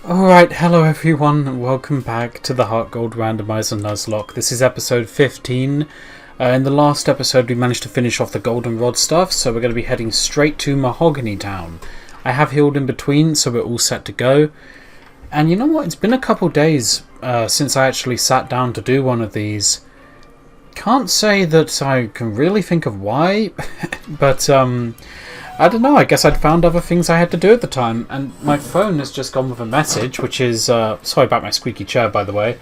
Alright, hello everyone, and welcome back to the Heartgold Randomizer Nuzlocke. This is episode 15. In the last episode we managed to finish off the goldenrod stuff, so we're going to be heading straight to Mahogany Town. I have healed in between, so we're all set to go. And you know what, it's been a couple days since I actually sat down to do one of these. Can't say that I can really think of why, but I don't know, I guess I'd found other things I had to do at the time, and my phone has just gone with a message, which is, sorry about my squeaky chair by the way,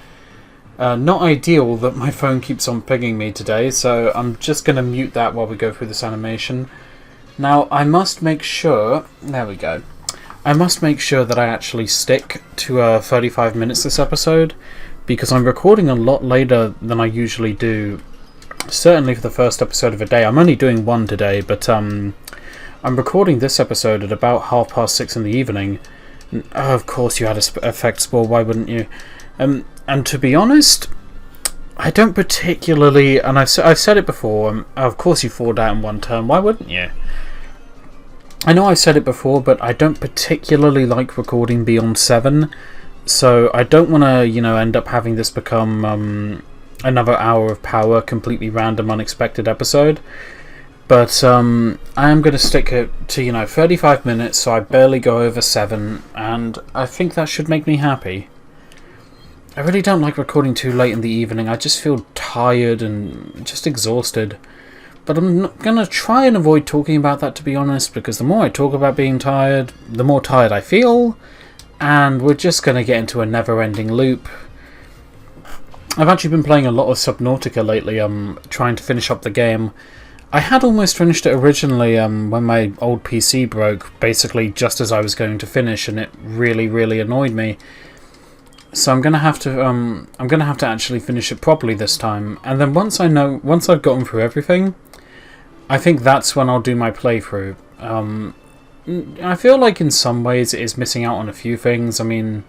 not ideal that my phone keeps on pinging me today, so I'm just going to mute that while we go through this animation. Now, I must make sure, there we go, I must make sure that I actually stick to 35 minutes this episode, because I'm recording a lot later than I usually do, certainly for the first episode of a day. I'm only doing one today, but I'm recording this episode at about 6:30 in the evening. Of course you had a effect spore, why wouldn't you? And to be honest, I don't particularly, and I've said it before, of course you fall down in one turn, why wouldn't you? I know I've said it before, but I don't particularly like recording beyond 7, so I don't want to, end up having this become another hour of power, completely random, unexpected episode. But I am going to stick it to, 35 minutes, so I barely go over 7, and I think that should make me happy. I really don't like recording too late in the evening. I just feel tired and just exhausted. But I'm going to try and avoid talking about that, to be honest, because the more I talk about being tired, the more tired I feel, and we're just going to get into a never-ending loop. I've actually been playing a lot of Subnautica lately, trying to finish up the game. I had almost finished it originally when my old PC broke, basically just as I was going to finish, and it really, really annoyed me. So I'm gonna have to actually finish it properly this time. And then once I've gotten through everything, I think that's when I'll do my playthrough. I feel like in some ways it is missing out on a few things. I mean,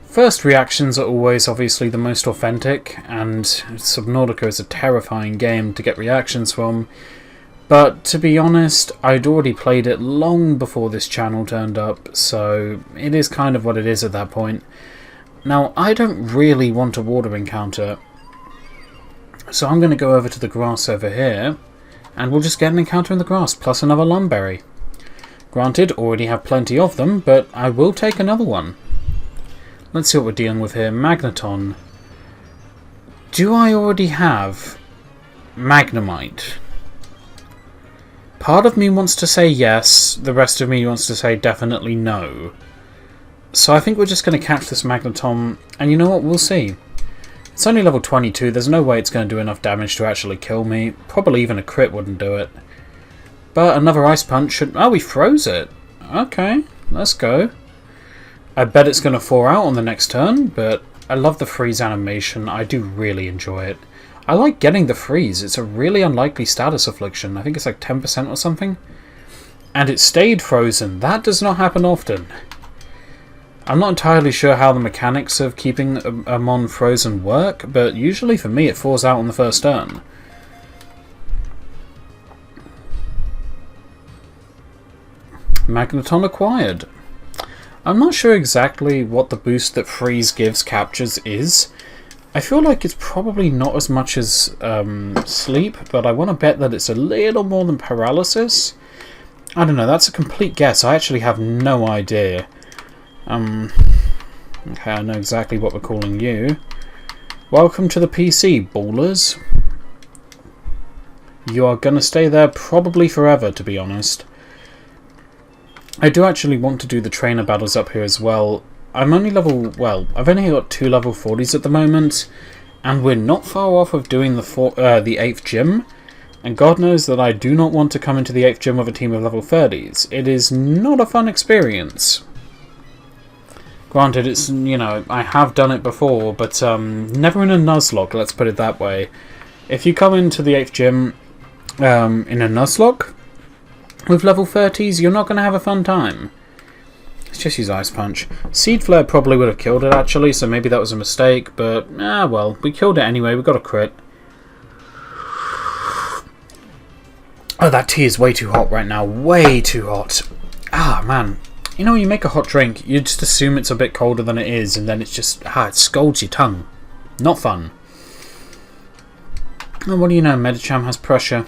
first reactions are always obviously the most authentic, and Subnautica is a terrifying game to get reactions from. But to be honest, I'd already played it long before this channel turned up, so it is kind of what it is at that point. Now, I don't really want a water encounter, so I'm going to go over to the grass over here, and we'll just get an encounter in the grass, plus another lumberry. Granted, already have plenty of them, but I will take another one. Let's see what we're dealing with here. Magneton. Do I already have Magnemite? Part of me wants to say yes, the rest of me wants to say definitely no. So I think we're just going to catch this Magneton, and you know what, we'll see. It's only level 22, there's no way it's going to do enough damage to actually kill me. Probably even a crit wouldn't do it. But another Ice Punch should... Oh, we froze it. Okay, let's go. I bet it's going to thaw out on the next turn, but I love the freeze animation. I do really enjoy it. I like getting the freeze. It's a really unlikely status affliction. I think it's like 10% or something. And it stayed frozen. That does not happen often. I'm not entirely sure how the mechanics of keeping a mon frozen work, but usually for me it thaws out on the first turn. Magneton acquired. I'm not sure exactly what the boost that freeze gives captures is. I feel like it's probably not as much as sleep, but I want to bet that it's a little more than paralysis. I don't know, that's a complete guess. I actually have no idea. Okay, I know exactly what we're calling you. Welcome to the PC, ballers. You are going to stay there probably forever, to be honest. I do actually want to do the trainer battles up here as well. I'm only I've only got 2 level 40s at the moment, and we're not far off of doing the 8th gym, and God knows that I do not want to come into the 8th gym with a team of level 30s. It is not a fun experience. Granted, it's, I have done it before, but never in a Nuzlocke, let's put it that way. If you come into the 8th gym in a Nuzlocke with level 30s, you're not going to have a fun time. Let's just use Ice Punch. Seed Flare probably would have killed it, actually, so maybe that was a mistake, but, well, we killed it anyway, we got a crit. Oh, that tea is way too hot right now, way too hot. Ah, man. You know, when you make a hot drink, you just assume it's a bit colder than it is, and then it's just, it scalds your tongue. Not fun. And what do you know, Medicham has pressure.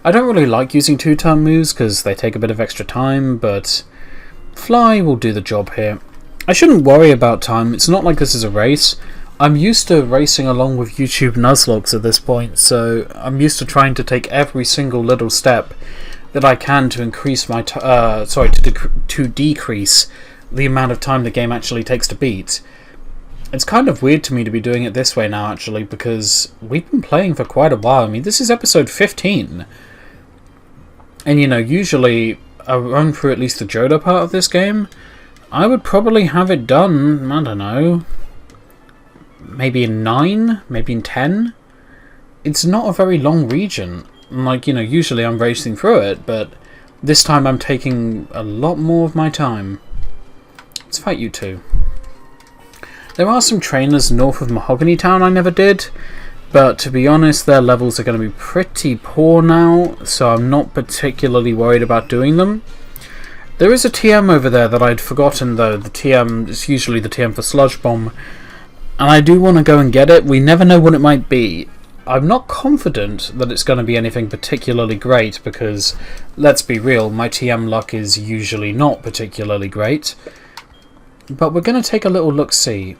I don't really like using 2-turn moves because they take a bit of extra time, but Fly will do the job here. I shouldn't worry about time, it's not like this is a race. I'm used to racing along with YouTube Nuzlocks at this point, so I'm used to trying to take every single little step that I can to increase my to decrease the amount of time the game actually takes to beat. It's kind of weird to me to be doing it this way now, actually, because we've been playing for quite a while. I mean, this is episode 15. And, you know, usually I run through at least the Joda part of this game. I would probably have it done, I don't know, maybe in 9, maybe in 10. It's not a very long region. Like, you know, usually I'm racing through it, but this time I'm taking a lot more of my time. Let's fight you two. There are some trainers north of Mahogany Town I never did, but to be honest, their levels are going to be pretty poor now, so I'm not particularly worried about doing them. There is a TM over there that I'd forgotten, though. The TM is usually the TM for Sludge Bomb, and I do want to go and get it. We never know what it might be. I'm not confident that it's going to be anything particularly great, because, let's be real, my TM luck is usually not particularly great. But we're going to take a little look-see.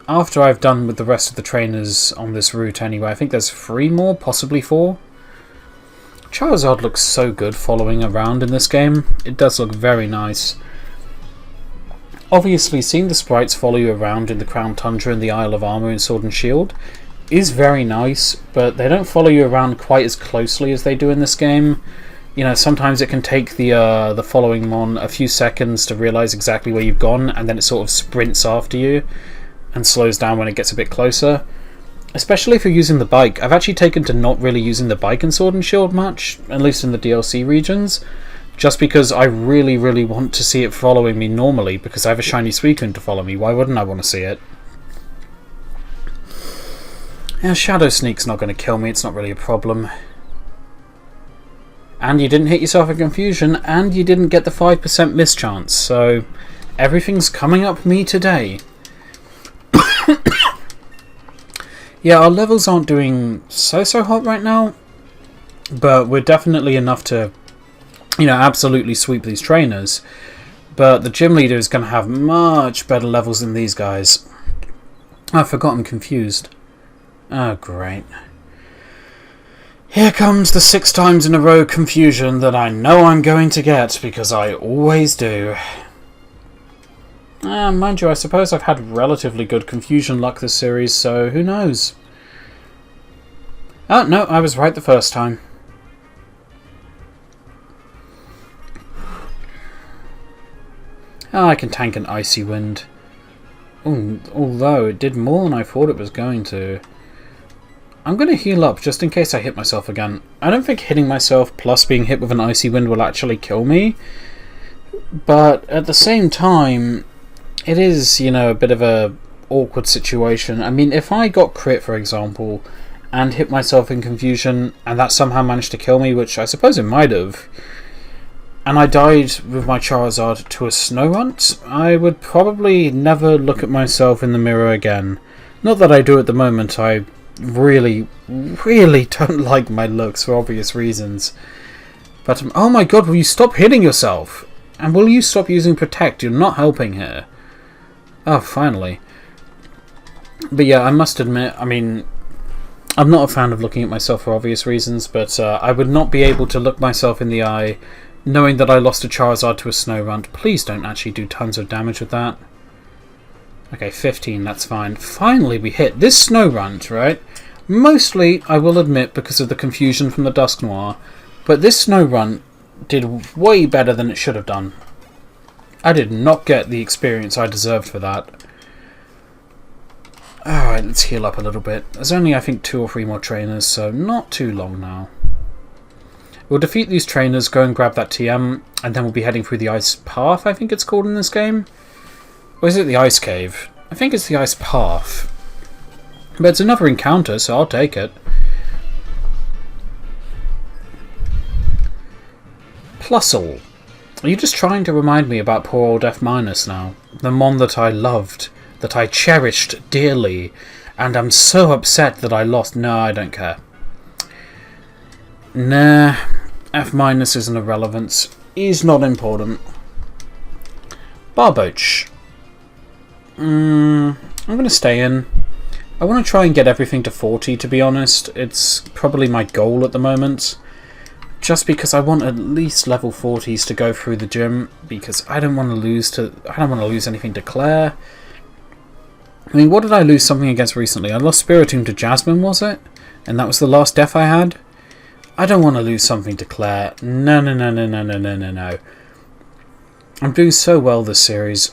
After I've done with the rest of the trainers on this route anyway. I think there's 3 more, possibly 4. Charizard looks so good following around in this game. It does look very nice. Obviously, seeing the sprites follow you around in the Crown Tundra and the Isle of Armor in Sword and Shield is very nice, but they don't follow you around quite as closely as they do in this game. You know, sometimes it can take the following mon a few seconds to realise exactly where you've gone, and then it sort of sprints after you and slows down when it gets a bit closer. Especially if you're using the bike. I've actually taken to not really using the bike in Sword and Shield much, at least in the DLC regions, just because I really, really want to see it following me normally, because I have a shiny Suicune to follow me. Why wouldn't I want to see it? Yeah, Shadow Sneak's not going to kill me, it's not really a problem. And you didn't hit yourself in confusion, and you didn't get the 5% mischance, so everything's coming up me today. Yeah, our levels aren't doing so hot right now, but we're definitely enough to, you know, absolutely sweep these trainers. But the gym leader is going to have much better levels than these guys. I forgot I'm confused. Oh, great. Here comes the 6 times in a row confusion that I know I'm going to get, because I always do. Mind you, I suppose I've had relatively good confusion luck this series, so who knows? Oh, no, I was right the first time. Oh, I can tank an Icy Wind. Ooh, although it did more than I thought it was going to. I'm going to heal up just in case I hit myself again. I don't think hitting myself plus being hit with an Icy Wind will actually kill me. But at the same time, it is, you know, a bit of a awkward situation. I mean, if I got crit, for example, and hit myself in confusion, and that somehow managed to kill me, which I suppose it might have, and I died with my Charizard to a Snorunt, I would probably never look at myself in the mirror again. Not that I do at the moment. I really, really don't like my looks for obvious reasons. But, oh my god, will you stop hitting yourself? And will you stop using Protect? You're not helping here. Oh, finally. But yeah, I must admit, I mean, I'm not a fan of looking at myself for obvious reasons, but I would not be able to look myself in the eye knowing that I lost a Charizard to a Snorunt. Please don't actually do tons of damage with that. Okay, 15, that's fine. Finally we hit this Snorunt, right? Mostly, I will admit, because of the confusion from the Dusknoir, but this Snorunt did way better than it should have done. I did not get the experience I deserved for that. Alright, let's heal up a little bit. There's only, I think, 2 or 3 more trainers, so not too long now. We'll defeat these trainers, go and grab that TM, and then we'll be heading through the Ice Path, I think it's called in this game. Or is it the Ice Cave? I think it's the Ice Path. But it's another encounter, so I'll take it. Plusle. Are you just trying to remind me about poor old F- now? The mon that I loved, that I cherished dearly, and I'm so upset that I lost. No, I don't care. Nah, F- is an irrelevance. He's not important. Barboach. I'm going to stay in. I want to try and get everything to 40, to be honest. It's probably my goal at the moment. Just because I want at least level 40s to go through the gym, because I don't want to lose anything to Claire. I mean, what did I lose something against recently? I lost Spiritomb to Jasmine, was it? And that was the last death I had? I don't want to lose something to Claire. No. I'm doing so well this series.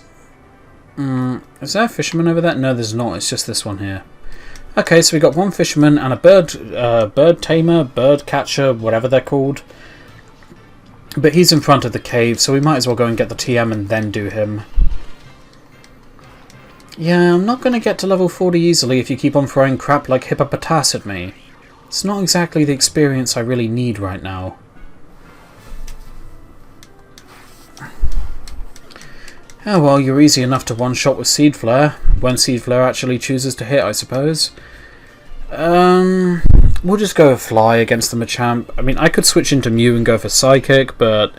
Is there a fisherman over there? No, there's not. It's just this one here. Okay, so we got one fisherman and a bird tamer, bird catcher, whatever they're called. But he's in front of the cave, so we might as well go and get the TM and then do him. Yeah, I'm not going to get to level 40 easily if you keep on throwing crap like hippopotas at me. It's not exactly the experience I really need right now. Oh well, you're easy enough to one-shot with Seed Flare, when Seed Flare actually chooses to hit, I suppose. We'll just go with Fly against the Machamp. I mean, I could switch into Mew and go for Psychic, but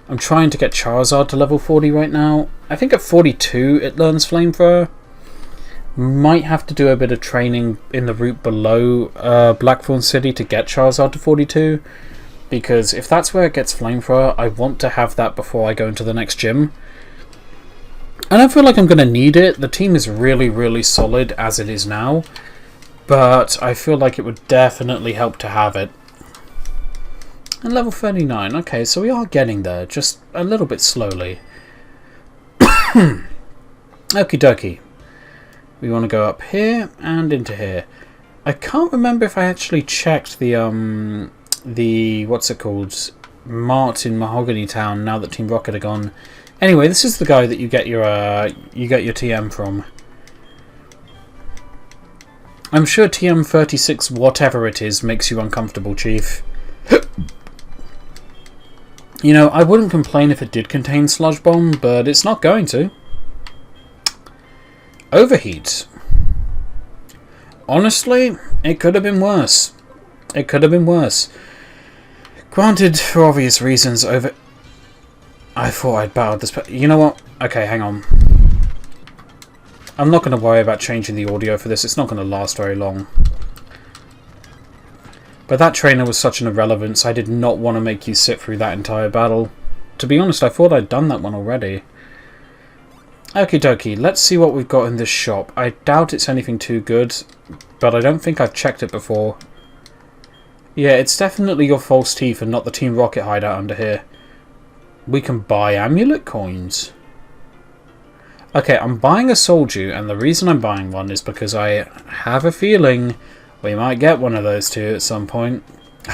I'm trying to get Charizard to level 40 right now. I think at 42 it learns Flamethrower. Might have to do a bit of training in the route below Blackthorn City to get Charizard to 42, because if that's where it gets Flamethrower, I want to have that before I go into the next gym. I don't feel like I'm going to need it. The team is really, really solid as it is now. But I feel like it would definitely help to have it. And level 39. Okay, so we are getting there. Just a little bit slowly. Okie dokie. We want to go up here and into here. I can't remember if I actually checked the what's it called? Mart in Mahogany Town now that Team Rocket are gone. Anyway, this is the guy that you get your TM from. I'm sure TM36 whatever it is makes you uncomfortable, Chief. You know, I wouldn't complain if it did contain Sludge Bomb, but it's not going to. Overheat. Honestly, it could have been worse. It could have been worse. Granted, for obvious reasons, I thought I'd battled this, but you know what? Okay, hang on. I'm not going to worry about changing the audio for this. It's not going to last very long. But that trainer was such an irrelevance. I did not want to make you sit through that entire battle. To be honest, I thought I'd done that one already. Okie dokie, let's see what we've got in this shop. I doubt it's anything too good, but I don't think I've checked it before. Yeah, it's definitely your false teeth and not the Team Rocket hideout under here. We can buy amulet coins. Okay, I'm buying a Soldew, and the reason I'm buying one is because I have a feeling we might get one of those two at some point.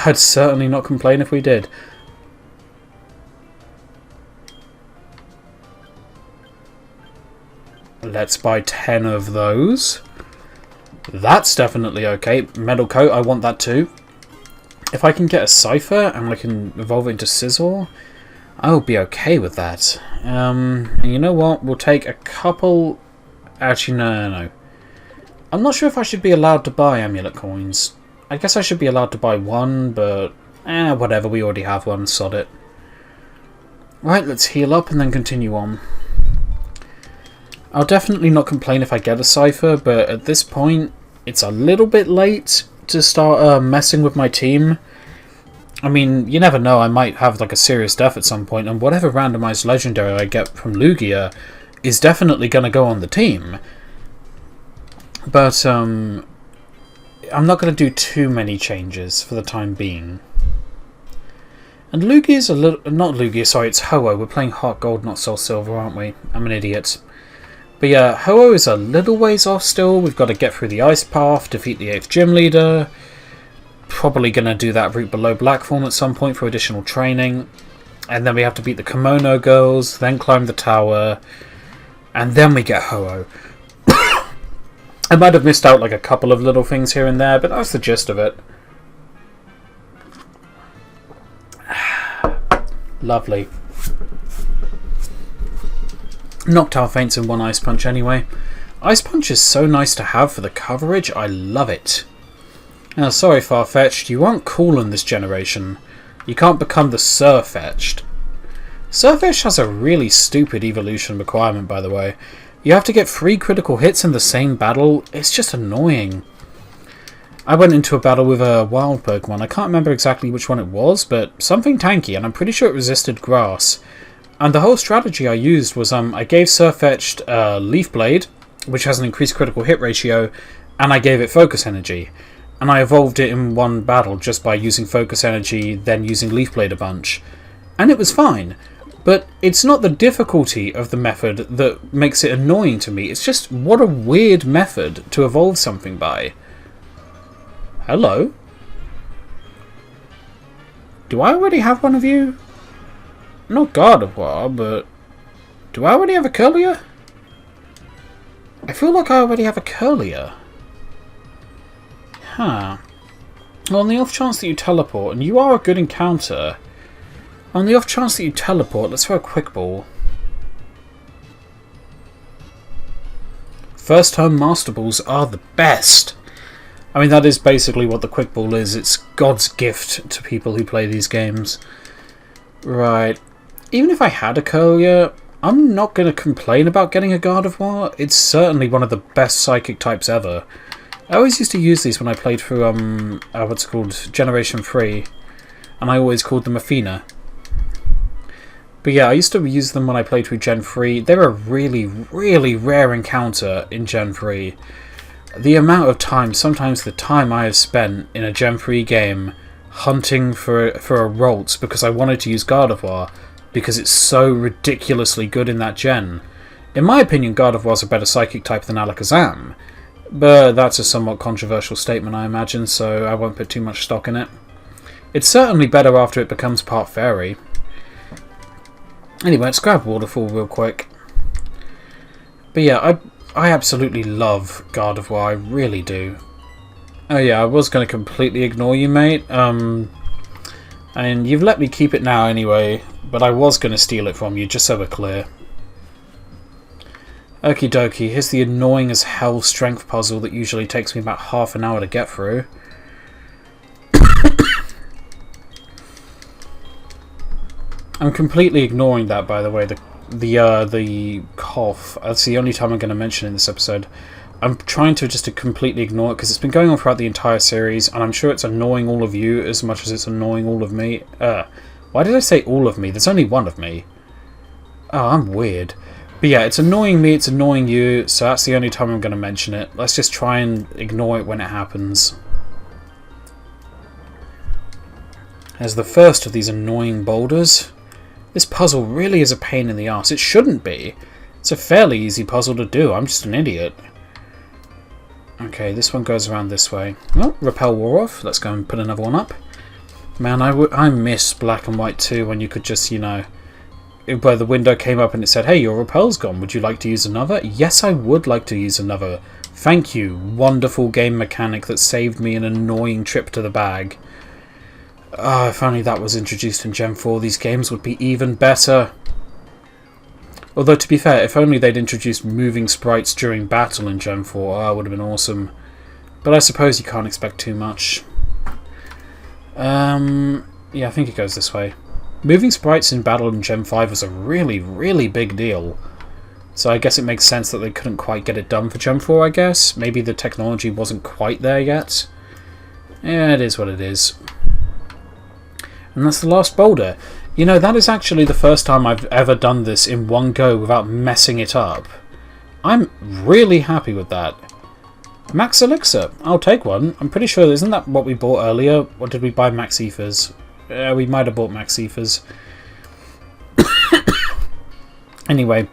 I'd certainly not complain if we did. Let's buy 10 of those. That's definitely okay. Metal Coat, I want that too. If I can get a Cypher and I can evolve it into Scizor, I'll be okay with that. You know what? We'll take a couple... Actually, no. I'm not sure if I should be allowed to buy amulet coins. I guess I should be allowed to buy one, but... whatever, we already have one, sod it. Right, let's heal up and then continue on. I'll definitely not complain if I get a Cypher, but at this point, it's a little bit late to start messing with my team. I mean, you never know, I might have like a serious death at some point, and whatever randomized legendary I get from Lugia is definitely going to go on the team. But I'm not going to do too many changes for the time being. And Lugia's a little... Not Lugia, sorry, it's Ho-Oh. We're playing Heartgold, not Soul Silver, aren't we? I'm an idiot. But yeah, Ho-Oh is a little ways off still. We've got to get through the Ice Path, defeat the 8th Gym Leader. Probably going to do that route below Blackthorn at some point for additional training. And then we have to beat the Kimono Girls, then climb the tower, and then we get Ho-Oh. I might have missed out like a couple of little things here and there, but that's the gist of it. Lovely. Noctowl faints in one Ice Punch anyway. Ice Punch is so nice to have for the coverage, I love it. Now, sorry Farfetch'd, you aren't cool in this generation. You can't become the Sirfetch'd. Sirfetch'd has a really stupid evolution requirement, by the way. You have to get 3 critical hits in the same battle. It's just annoying. I went into a battle with a wild Pokemon. I can't remember exactly which one it was, but something tanky, and I'm pretty sure it resisted grass. And the whole strategy I used was I gave Sirfetch'd Leaf Blade, which has an increased critical hit ratio, and I gave it Focus Energy. And I evolved it in one battle just by using Focus Energy, then using Leaf Blade a bunch. And it was fine. But it's not the difficulty of the method that makes it annoying to me. It's just what a weird method to evolve something by. Hello? Do I already have one of you? Not Gardevoir, but... do I already have a Curlier? I feel like I already have a Curlier. Huh. Well, on the off chance that you teleport, and you are a good encounter... on the off chance that you teleport, let's throw a Quick Ball. First turn Master Balls are the best! I mean, that is basically what the Quick Ball is. It's God's gift to people who play these games. Right. Even if I had a Curlier, I'm not going to complain about getting a Gardevoir. It's certainly one of the best Psychic types ever. I always used to use these when I played through, what's it called? Generation 3. And I always called them Athena. But yeah, I used to use them when I played through Gen 3. They're a really, really rare encounter in Gen 3. The amount of time, sometimes the time I have spent in a Gen 3 game hunting for a Ralts because I wanted to use Gardevoir because it's so ridiculously good in that gen. In my opinion, Gardevoir's a better Psychic type than Alakazam, but that's a somewhat controversial statement, I imagine, so I won't put too much stock in it. It's certainly better after it becomes part Fairy. Anyway, let's grab Waterfall real quick. But yeah, I absolutely love Gardevoir, I really do. Oh yeah, I was going to completely ignore you, mate. And you've let me keep it now anyway, but I was going to steal it from you, just so we're clear. Okie dokie, here's the annoying as hell strength puzzle that usually takes me about half an hour to get through. I'm completely ignoring that, by the way, the cough. That's the only time I'm going to mention it in this episode. I'm trying to just completely ignore it because it's been going on throughout the entire series, and I'm sure it's annoying all of you as much as it's annoying all of me. Why did I say all of me? There's only one of me. Oh, I'm weird. But yeah, it's annoying me, it's annoying you, so that's the only time I'm going to mention it. Let's just try and ignore it when it happens. As the first of these annoying boulders. This puzzle really is a pain in the arse. It shouldn't be. It's a fairly easy puzzle to do. I'm just an idiot. Okay, this one goes around this way. Well, Repel wore off. Let's go and put another one up. Man, I miss Black and White 2 when you could just, you know... where the window came up and it said, hey, your Repel's gone. Would you like to use another? Yes, I would like to use another. Thank you, wonderful game mechanic that saved me an annoying trip to the bag. Oh, if only that was introduced in Gen 4, these games would be even better. Although, to be fair, if only they'd introduced moving sprites during battle in Gen 4, it would have been awesome. But I suppose you can't expect too much. Yeah, I think it goes this way. Moving sprites in battle in Gen 5 was a really, really big deal. So I guess it makes sense that they couldn't quite get it done for Gen 4, I guess. Maybe the technology wasn't quite there yet. Yeah, it is what it is. And that's the last boulder. You know, that is actually the first time I've ever done this in one go without messing it up. I'm really happy with that. Max Elixir. I'll take one. I'm pretty sure, isn't that what we bought earlier? Or did we buy Max Ethers? We might have bought Max Ethers. Anyway,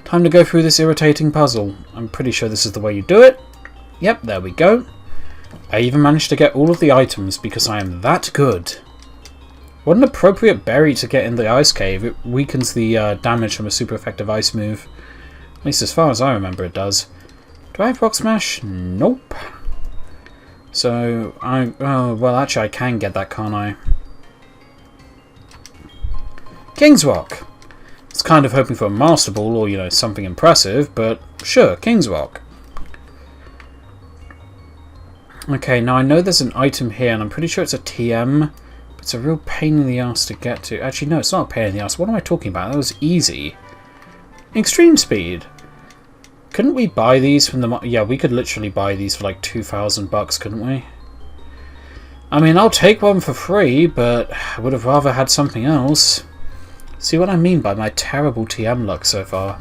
time to go through this irritating puzzle. I'm pretty sure this is the way you do it. Yep, there we go. I even managed to get all of the items because I am that good. What an appropriate berry to get in the ice cave. It weakens the damage from a super effective ice move. At least as far as I remember it does. Do I have Rock Smash? Nope. So, oh, well, actually I can get that, can't I? King's Rock! Let's was kind of hoping for a Master Ball or, you know, something impressive, but sure, King's Rock. Okay, now I know there's an item here, and I'm pretty sure it's a TM. But it's a real pain in the ass to get to. Actually, no, it's not a pain in the ass. What am I talking about? That was easy. Extreme Speed. Couldn't we buy these from the... Yeah, we could literally buy these for like 2,000 bucks, couldn't we? I mean, I'll take one for free, but I would have rather had something else. See what I mean by my terrible TM luck so far?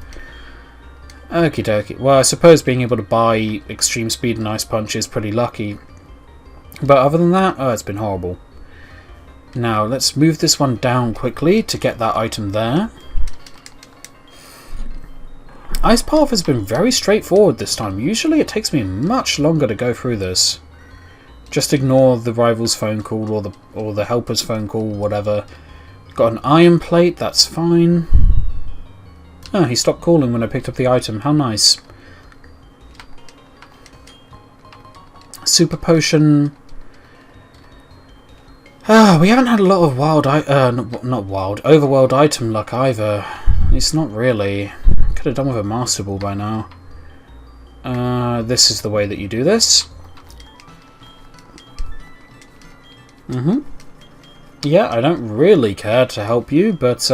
Okie dokie. Well, I suppose being able to buy Extreme Speed and Ice Punch is pretty lucky. But other than that, oh, it's been horrible. Now, let's move this one down quickly to get that item there. Ice Path has been very straightforward this time. Usually it takes me much longer to go through this. Just ignore the rival's phone call or the helper's phone call, whatever. Got an iron plate, that's fine. Oh, he stopped calling when I picked up the item. How nice. Super Potion. Ah, we haven't had a lot of overworld item luck either. It's not really. Could have done with a Master Ball by now. This is the way that you do this. Yeah, I don't really care to help you, but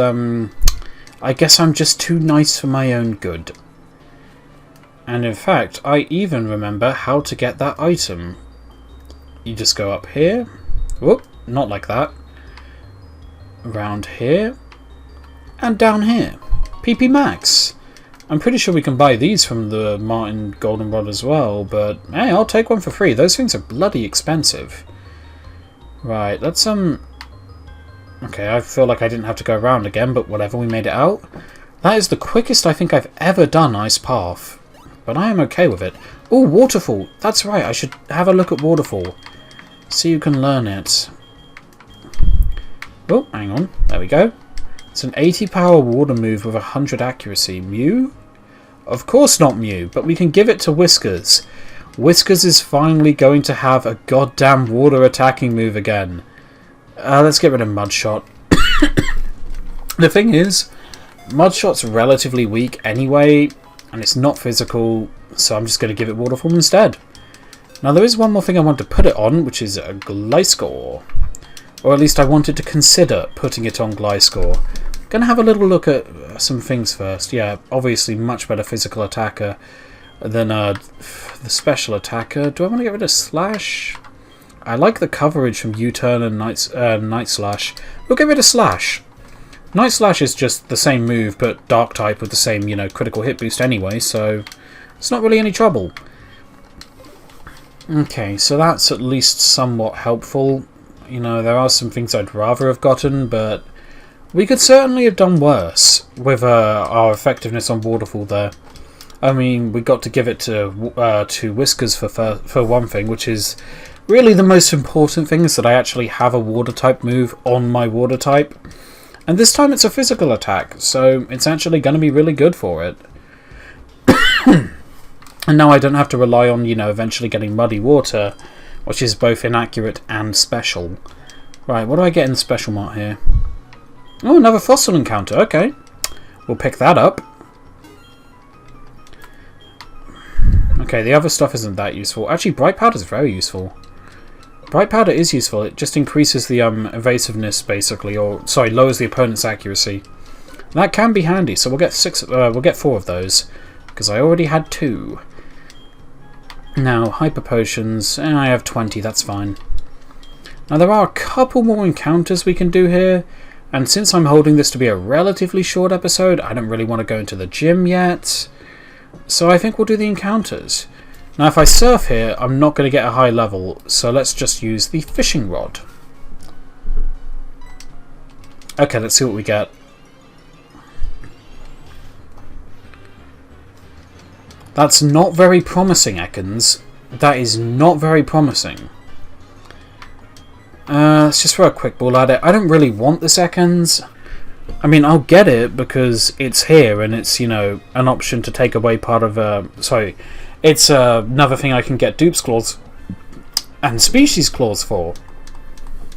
I guess I'm just too nice for my own good. And in fact, I even remember how to get that item. You just go up here. Whoop, not like that. Around here. And down here. PP Max. I'm pretty sure we can buy these from the Martin Goldenrod as well, but hey, I'll take one for free. Those things are bloody expensive. Right, let's okay, I feel like I didn't have to go around again, but whatever, we made it out. That is the quickest I think I've ever done Ice Path, but I am okay with it. Oh, Waterfall! That's right, I should have a look at Waterfall. See you can learn it. Oh, hang on, there we go. It's an 80 power water move with 100 accuracy. Mew? Of course not Mew, but we can give it to Whiskers. Whiskers is finally going to have a goddamn water attacking move again. Let's get rid of Mudshot. The thing is, Mudshot's relatively weak anyway, and it's not physical, so I'm just going to give it Waterfall instead. Now there is one more thing I want to put it on, which is a Gliscor. Or at least I wanted to consider putting it on Gliscor. Gonna have a little look at some things first. Yeah, obviously much better physical attacker than the special attacker. Do I want to get rid of Slash? I like the coverage from U-Turn and Night Slash. We'll get rid of Slash. Night Slash is just the same move, but Dark type with the same, you know, critical hit boost anyway, so it's not really any trouble. Okay, so that's at least somewhat helpful. You know, there are some things I'd rather have gotten, but we could certainly have done worse with our effectiveness on Waterfall there. I mean, we got to give it to Whiskers for one thing, which is really the most important thing, is that I actually have a water type move on my water type. And this time it's a physical attack, so it's actually going to be really good for it. And now I don't have to rely on, you know, eventually getting Muddy Water, which is both inaccurate and special. Right, what do I get in Special Mart here? Oh, another fossil encounter, okay. We'll pick that up. Okay, the other stuff isn't that useful. Actually, Bright Powder is very useful. Bright Powder is useful. It just increases the evasiveness, basically, or sorry, lowers the opponent's accuracy. That can be handy. So we'll get we'll get 4 of those because I already had 2. Now Hyper Potions. I have 20. That's fine. Now there are a couple more encounters we can do here, and since I'm holding this to be a relatively short episode, I don't really want to go into the gym yet. So I think we'll do the encounters. Now if I surf here, I'm not going to get a high level, so let's just use the fishing rod. Okay, let's see what we get. That's not very promising, Ekans. That is not very promising. Let's just throw a quick ball at it. I don't really want this Ekans. I mean, I'll get it because it's here and it's, you know, an option to take away part of sorry, it's another thing I can get Dupe's Claws and Species Claws for.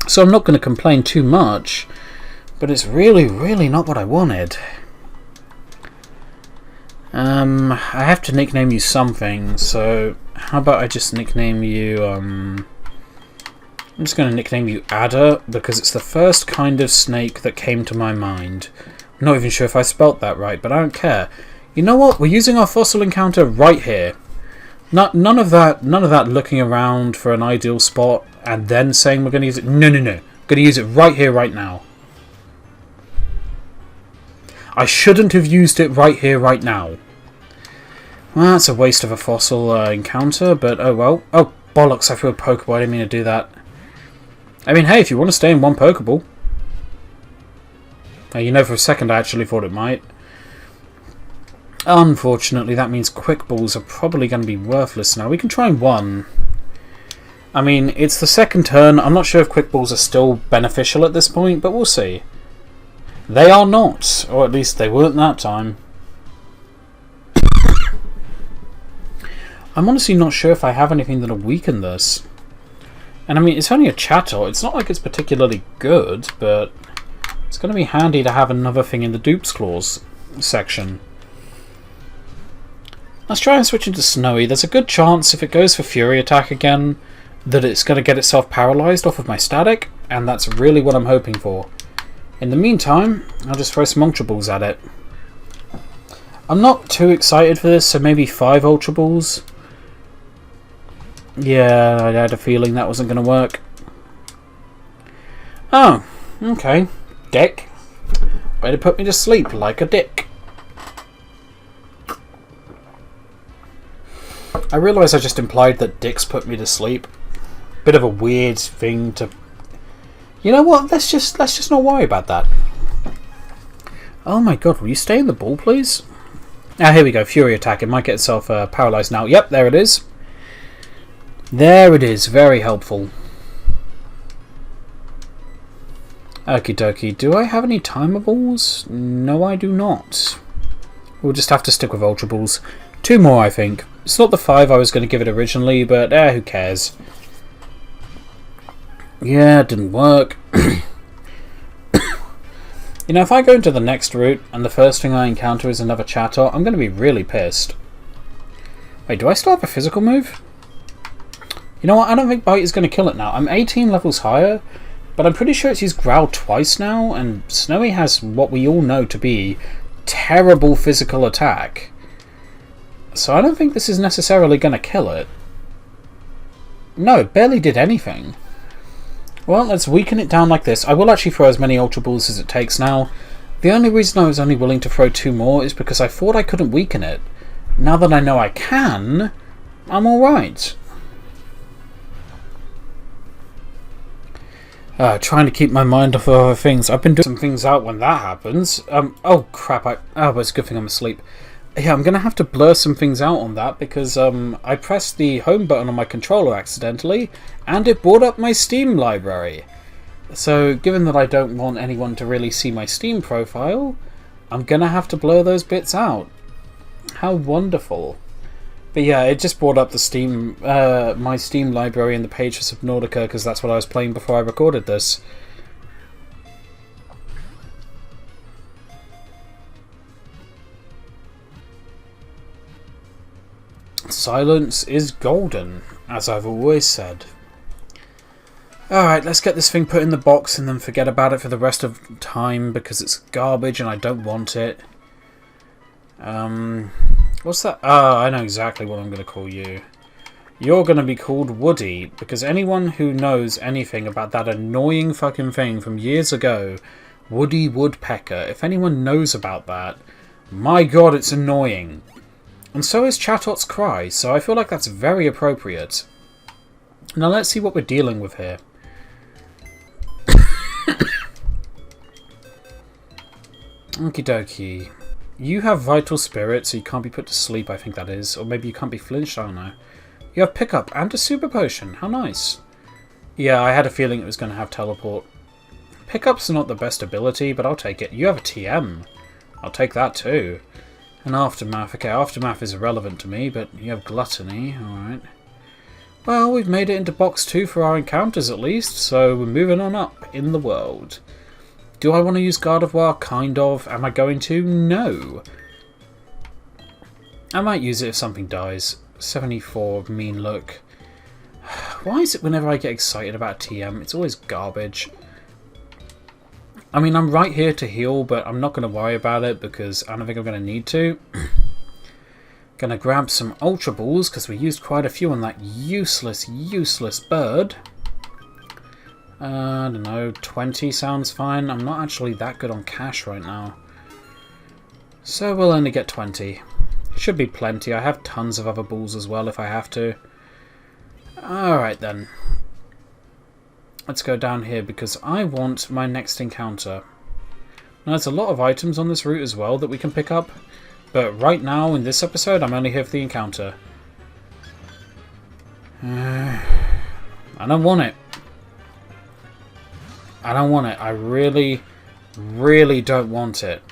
So I'm not going to complain too much, but it's really, really not what I wanted. I have to nickname you something, so how about I just nickname you, I'm just going to nickname you Adder, because it's the first kind of snake that came to my mind. I'm not even sure if I spelt that right, but I don't care. You know what? We're using our fossil encounter right here. None of that looking around for an ideal spot and then saying we're going to use it. No. I'm going to use it right here, right now. I shouldn't have used it right here, right now. Well, that's a waste of a fossil encounter, but oh well. Oh, bollocks, I threw a Pokeball. I didn't mean to do that. I mean, hey, if you want to stay in one Pokeball. You know, for a second I actually thought it might. Unfortunately, that means Quick Balls are probably going to be worthless now. We can try one. I mean, it's the second turn. I'm not sure if Quick Balls are still beneficial at this point, but we'll see. They are not, or at least they weren't that time. I'm honestly not sure if I have anything that'll weaken this. And I mean, it's only a Chatot. It's not like it's particularly good, but it's going to be handy to have another thing in the Dupes Clause section. Let's try and switch into Snowy. There's a good chance if it goes for Fury Attack again that it's going to get itself paralysed off of my static, and that's really what I'm hoping for. In the meantime, I'll just throw some Ultra Balls at it. I'm not too excited for this, so maybe 5 Ultra Balls. Yeah, I had a feeling that wasn't going to work. Oh, okay. Dick. Way to put me to sleep like a dick. I realise I just implied that dicks put me to sleep. Bit of a weird thing to... You know what? Let's just not worry about that. Oh my god, will you stay in the ball, please? Ah, here we go. Fury Attack. It might get itself paralysed now. Yep, there it is. There it is. Very helpful. Okie dokie. Do I have any Timer Balls? No, I do not. We'll just have to stick with Ultra Balls. 2 more, I think. It's not the 5 I was going to give it originally, but who cares? Yeah, it didn't work. You know, if I go into the next route and the first thing I encounter is another Chatot, I'm going to be really pissed. Wait, do I still have a physical move? You know what? I don't think Bite is going to kill it now. I'm 18 levels higher, but I'm pretty sure it's used Growl twice now, and Snowy has what we all know to be terrible physical attack. So I don't think this is necessarily going to kill it. No, it barely did anything. Well, let's weaken it down like this. I will actually throw as many Ultra Balls as it takes now. The only reason I was only willing to throw 2 more is because I thought I couldn't weaken it. Now that I know I can, I'm alright. Trying to keep my mind off of other things. I've been doing some things out when that happens. Oh crap, but it's a good thing I'm asleep. Yeah, I'm going to have to blur some things out on that because I pressed the home button on my controller accidentally and it brought up my Steam library. So given that I don't want anyone to really see my Steam profile, I'm going to have to blur those bits out. How wonderful. But yeah, it just brought up the Steam, my Steam library and the page for Subnautica because that's what I was playing before I recorded this. Silence is golden, as I've always said. Alright, let's get this thing put in the box and then forget about it for the rest of the time because it's garbage and I don't want it. What's that? I know exactly what I'm going to call you. You're going to be called Woody, because anyone who knows anything about that annoying fucking thing from years ago, Woody Woodpecker, if anyone knows about that, my god, it's annoying. And so is Chatot's Cry, so I feel like that's very appropriate. Now let's see what we're dealing with here. Okie dokie. You have Vital Spirit, so you can't be put to sleep, I think that is. Or maybe you can't be flinched, I don't know. You have Pickup and a Super Potion. How nice. Yeah, I had a feeling it was going to have Teleport. Pickup's not the best ability, but I'll take it. You have a TM. I'll take that too. And Aftermath. Okay, Aftermath is irrelevant to me, but you have Gluttony. Alright. Well, we've made it into box 2 for our encounters at least, so we're moving on up in the world. Do I want to use Gardevoir? Kind of. Am I going to? No. I might use it if something dies. 74, mean look. Why is it whenever I get excited about TM, it's always garbage? I mean, I'm right here to heal, but I'm not going to worry about it because I don't think I'm going to need to. Gonna grab some Ultra Balls because we used quite a few on that useless bird. I don't know, 20 sounds fine. I'm not actually that good on cash right now. So we'll only get 20. Should be plenty. I have tons of other balls as well if I have to. Alright then. Let's go down here because I want my next encounter. Now there's a lot of items on this route as well that we can pick up. But right now in this episode I'm only here for the encounter. I don't want it. I don't want it. I really, really don't want it.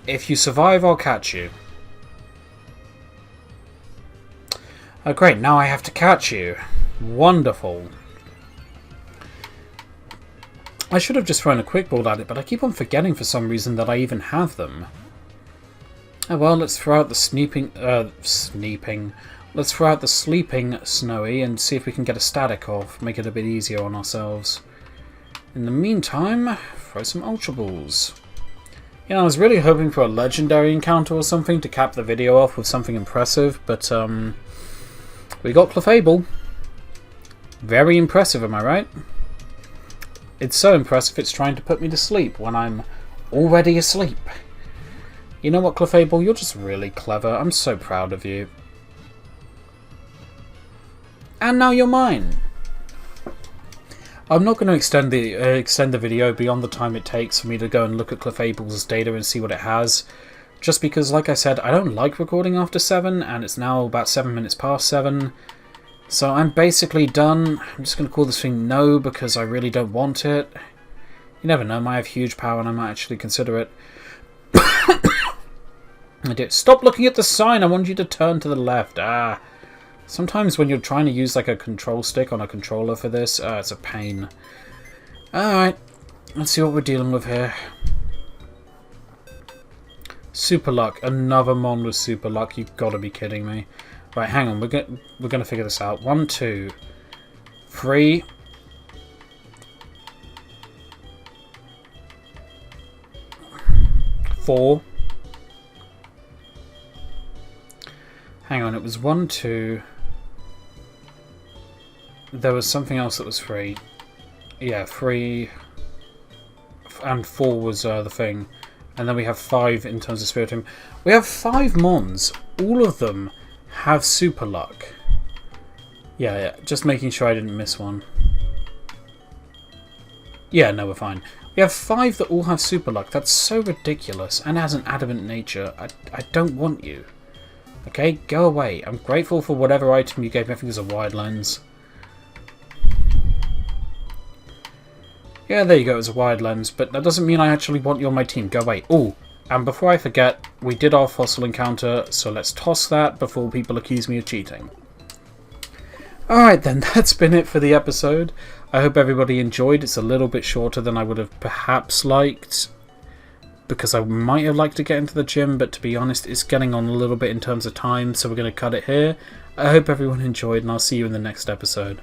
If you survive, I'll catch you. Oh great, now I have to catch you. Wonderful. I should have just thrown a quick ball at it, but I keep on forgetting for some reason that I even have them. Oh well, let's throw out the Let's throw out the sleeping Snowy and see if we can get a static off, make it a bit easier on ourselves. In the meantime, throw some Ultra Balls. You know, I was really hoping for a legendary encounter or something to cap the video off with something impressive, but we got Clefable. Very impressive, am I right? It's so impressive it's trying to put me to sleep when I'm already asleep. You know what, Clefable? You're just really clever. I'm so proud of you. And now you're mine. I'm not going to extend the video beyond the time it takes for me to go and look at Clefable's data and see what it has. Just because, like I said, I don't like recording after 7, and it's now about 7 minutes past 7. So I'm basically done. I'm just going to call this thing no because I really don't want it. You never know, I might have huge power and I might actually consider it. I did. Stop looking at the sign, I want you to turn to the left. Sometimes when you're trying to use like a control stick on a controller for this, it's a pain. Alright, let's see what we're dealing with here. Super luck, another mon with super luck, you've got to be kidding me. Right, hang on, we're gonna figure this out. 1, 2, 3. 4. Hang on, it was 1, 2. There was something else that was 3. Yeah, 3 and 4 was the thing. And then we have 5 in terms of Spiritomb. We have 5 mons. All of them have super luck. Yeah, just making sure I didn't miss one. Yeah, no, we're fine. We have 5 that all have super luck. That's so ridiculous and has an adamant nature. I don't want you. Okay, go away. I'm grateful for whatever item you gave me. I think it was a wide lens. Yeah, there you go, it was a wide lens, but that doesn't mean I actually want you on my team. Go away. Oh, and before I forget, we did our fossil encounter, so let's toss that before people accuse me of cheating. Alright then, that's been it for the episode. I hope everybody enjoyed. It's a little bit shorter than I would have perhaps liked, because I might have liked to get into the gym, but to be honest, it's getting on a little bit in terms of time, so we're going to cut it here. I hope everyone enjoyed, and I'll see you in the next episode.